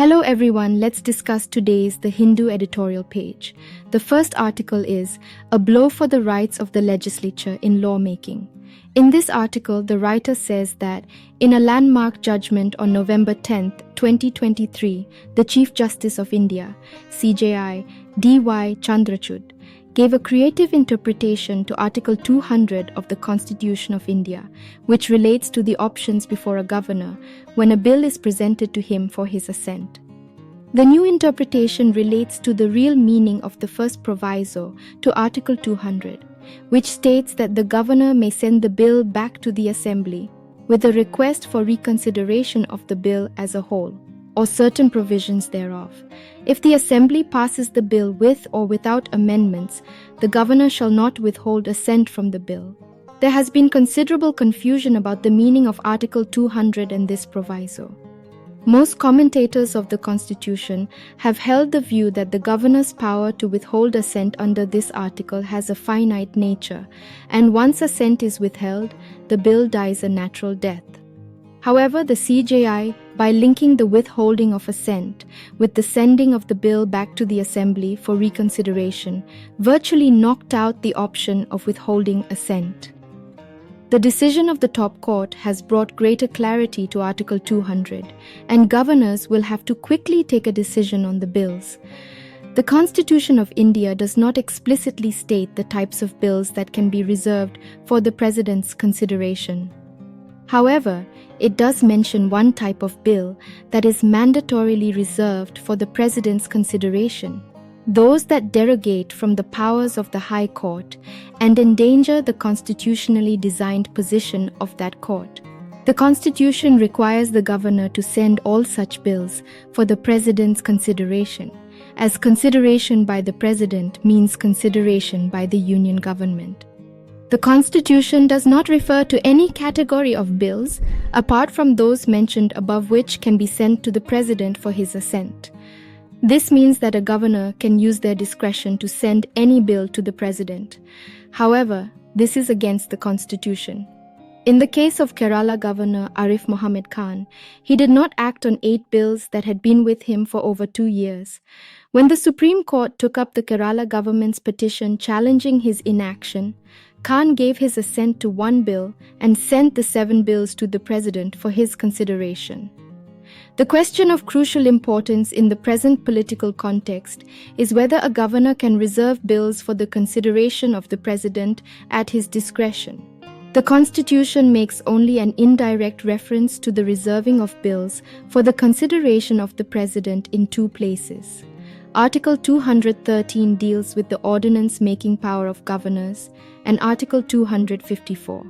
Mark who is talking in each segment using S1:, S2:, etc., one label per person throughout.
S1: Hello everyone, let's discuss today's The Hindu editorial page. The first article is A Blow for the Rights of the Legislature in Lawmaking. In this article, the writer says that in a landmark judgment on November 10, 2023, the Chief Justice of India, CJI, D.Y. Chandrachud, gave a creative interpretation to Article 200 of the Constitution of India, which relates to the options before a governor when a bill is presented to him for his assent. The new interpretation relates to the real meaning of the first proviso to Article 200, which states that the governor may send the bill back to the Assembly with a request for reconsideration of the bill as a whole, or certain provisions thereof. If the Assembly passes the bill with or without amendments, the governor shall not withhold assent from the bill. There has been considerable confusion about the meaning of Article 200 and this proviso. Most commentators of the Constitution have held the view that the governor's power to withhold assent under this article has a finite nature, and once assent is withheld, the bill dies a natural death. However, the CJI, by linking the withholding of assent with the sending of the bill back to the Assembly for reconsideration, virtually knocked out the option of withholding assent. The decision of the top court has brought greater clarity to Article 200, and governors will have to quickly take a decision on the bills. The Constitution of India does not explicitly state the types of bills that can be reserved for the President's consideration. However, it does mention one type of bill that is mandatorily reserved for the President's consideration: those that derogate from the powers of the High Court and endanger the constitutionally designed position of that court. The Constitution requires the governor to send all such bills for the President's consideration, as consideration by the President means consideration by the Union government. The Constitution does not refer to any category of bills, apart from those mentioned above, which can be sent to the President for his assent. This means that a governor can use their discretion to send any bill to the President. However, this is against the Constitution. In the case of Kerala Governor Arif Mohammed Khan, he did not act on 8 bills that had been with him for over 2 years. When the Supreme Court took up the Kerala government's petition challenging his inaction, Khan gave his assent to 1 bill and sent the 7 bills to the President for his consideration. The question of crucial importance in the present political context is whether a governor can reserve bills for the consideration of the President at his discretion. The Constitution makes only an indirect reference to the reserving of bills for the consideration of the President in 2 places. Article 213 deals with the ordinance-making power of governors, and Article 254.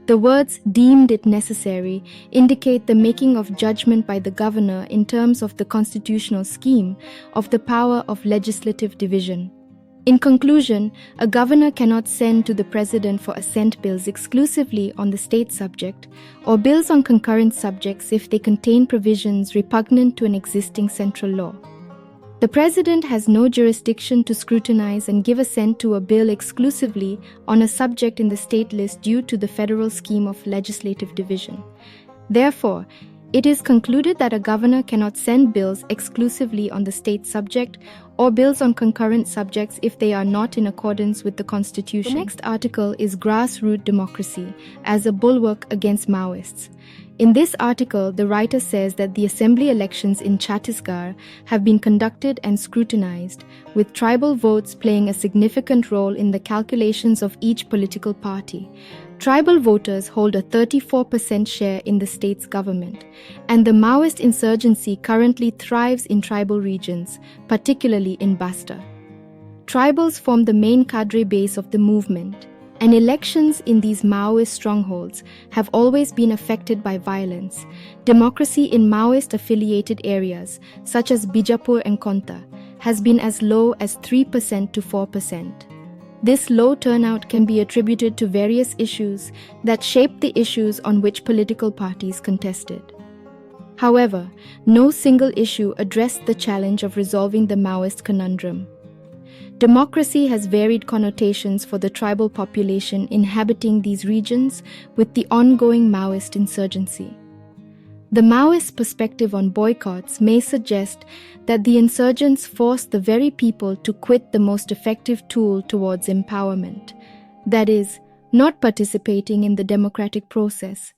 S1: The words "deemed it necessary" indicate the making of judgment by the governor in terms of the constitutional scheme of the power of legislative division. In conclusion, a governor cannot send to the President for assent bills exclusively on the state subject, or bills on concurrent subjects if they contain provisions repugnant to an existing central law. The President has no jurisdiction to scrutinize and give assent to a bill exclusively on a subject in the state list due to the federal scheme of legislative division. Therefore, it is concluded that a governor cannot send bills exclusively on the state subject or bills on concurrent subjects if they are not in accordance with the Constitution. The next article is Grassroots Democracy as a Bulwark Against Maoists. In this article, the writer says that the assembly elections in Chhattisgarh have been conducted and scrutinized, with tribal votes playing a significant role in the calculations of each political party. Tribal voters hold a 34% share in the state's government, and the Maoist insurgency currently thrives in tribal regions, particularly in Basta. Tribals form the main cadre base of the movement, and elections in these Maoist strongholds have always been affected by violence. Democracy in Maoist-affiliated areas, such as Bijapur and Konta, has been as low as 3% to 4%. This low turnout can be attributed to various issues that shaped the issues on which political parties contested. However, no single issue addressed the challenge of resolving the Maoist conundrum. Democracy has varied connotations for the tribal population inhabiting these regions with the ongoing Maoist insurgency. The Maoist perspective on boycotts may suggest that the insurgents forced the very people to quit the most effective tool towards empowerment, that is, not participating in the democratic process.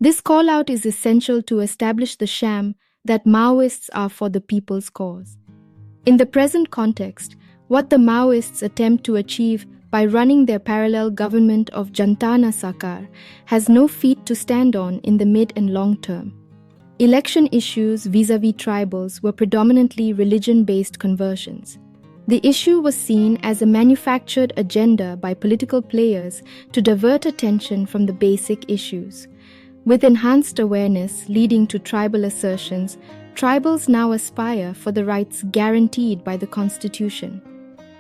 S1: This call-out is essential to establish the sham that Maoists are for the people's cause. In the present context, what the Maoists attempt to achieve by running their parallel government of Jantana Sarkar has no feet to stand on in the mid and long term. Election issues vis-à-vis tribals were predominantly religion-based conversions. The issue was seen as a manufactured agenda by political players to divert attention from the basic issues. With enhanced awareness leading to tribal assertions, tribals now aspire for the rights guaranteed by the Constitution.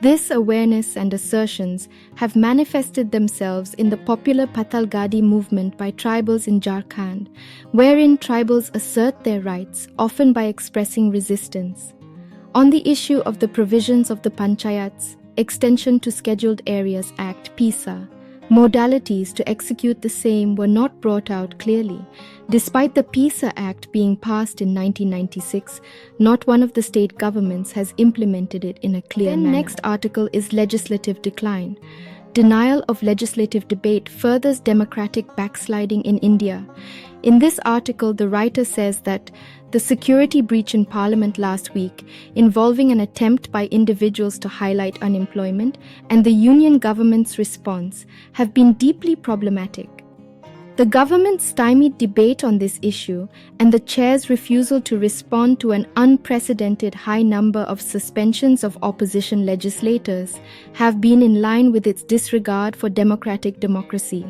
S1: This awareness and assertions have manifested themselves in the popular Patalgadi movement by tribals in Jharkhand, wherein tribals assert their rights, often by expressing resistance. On the issue of the provisions of the Panchayats, Extension to Scheduled Areas Act (PISA), modalities to execute the same were not brought out clearly. Despite the PISA Act being passed in 1996, not one of the state governments has implemented it in a clear manner. The next article is legislative decline. Denial of legislative debate furthers democratic backsliding in India. In this article, the writer says that the security breach in Parliament last week, involving an attempt by individuals to highlight unemployment, and the union government's response have been deeply problematic. The government's stymied debate on this issue and the chair's refusal to respond to an unprecedented high number of suspensions of opposition legislators have been in line with its disregard for democracy.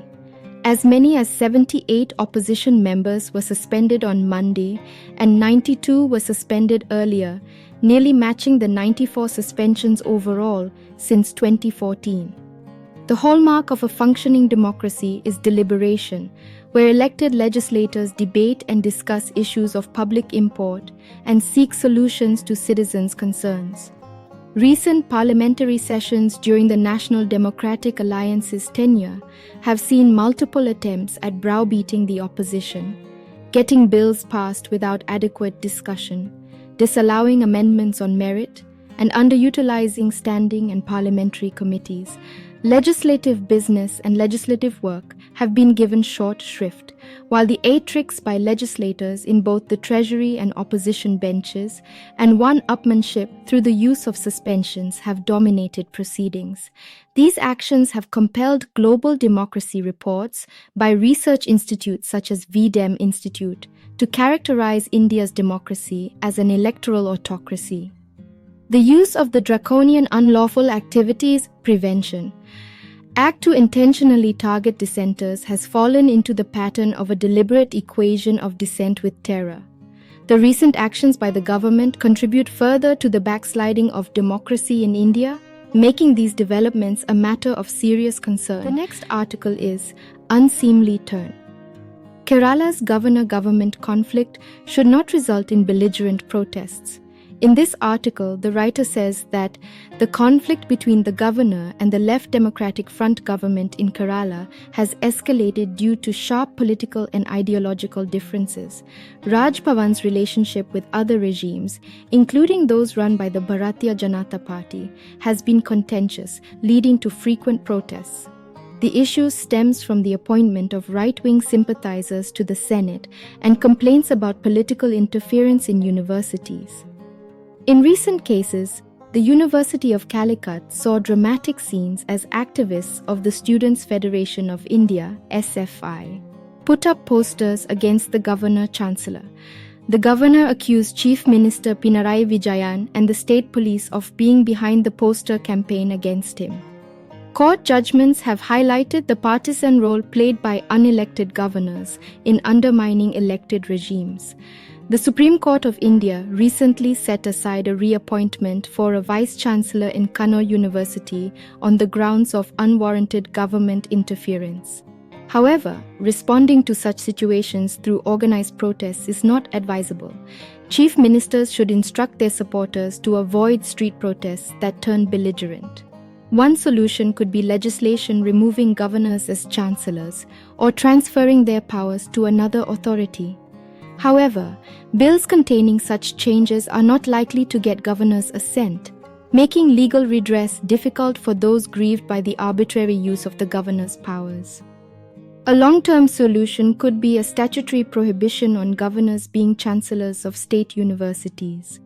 S1: As many as 78 opposition members were suspended on Monday and 92 were suspended earlier, nearly matching the 94 suspensions overall since 2014. The hallmark of a functioning democracy is deliberation, where elected legislators debate and discuss issues of public import and seek solutions to citizens' concerns. Recent parliamentary sessions during the National Democratic Alliance's tenure have seen multiple attempts at browbeating the opposition, getting bills passed without adequate discussion, disallowing amendments on merit, and underutilizing standing and parliamentary committees. Legislative business and legislative work have been given short shrift, while the tricks by legislators in both the Treasury and opposition benches and one-upmanship through the use of suspensions have dominated proceedings. These actions have compelled global democracy reports by research institutes such as VDEM Institute to characterize India's democracy as an electoral autocracy. The use of the draconian unlawful activities prevention Act to intentionally target dissenters has fallen into the pattern of a deliberate equation of dissent with terror. The recent actions by the government contribute further to the backsliding of democracy in India, making these developments a matter of serious concern. The next article is Unseemly Turn. Kerala's governor-government conflict should not result in belligerent protests. In this article, the writer says that the conflict between the governor and the Left Democratic Front government in Kerala has escalated due to sharp political and ideological differences. Raj Pawan's relationship with other regimes, including those run by the Bharatiya Janata Party, has been contentious, leading to frequent protests. The issue stems from the appointment of right-wing sympathizers to the Senate and complaints about political interference in universities. In recent cases, the University of Calicut saw dramatic scenes as activists of the Students' Federation of India (SFI) put up posters against the Governor-Chancellor. The governor accused Chief Minister Pinarayi Vijayan and the state police of being behind the poster campaign against him. Court judgments have highlighted the partisan role played by unelected governors in undermining elected regimes. The Supreme Court of India recently set aside a reappointment for a vice-chancellor in Kannur University on the grounds of unwarranted government interference. However, responding to such situations through organized protests is not advisable. Chief ministers should instruct their supporters to avoid street protests that turn belligerent. One solution could be legislation removing governors as chancellors or transferring their powers to another authority. However, bills containing such changes are not likely to get governors' assent, making legal redress difficult for those grieved by the arbitrary use of the governor's powers. A long-term solution could be a statutory prohibition on governors being chancellors of state universities.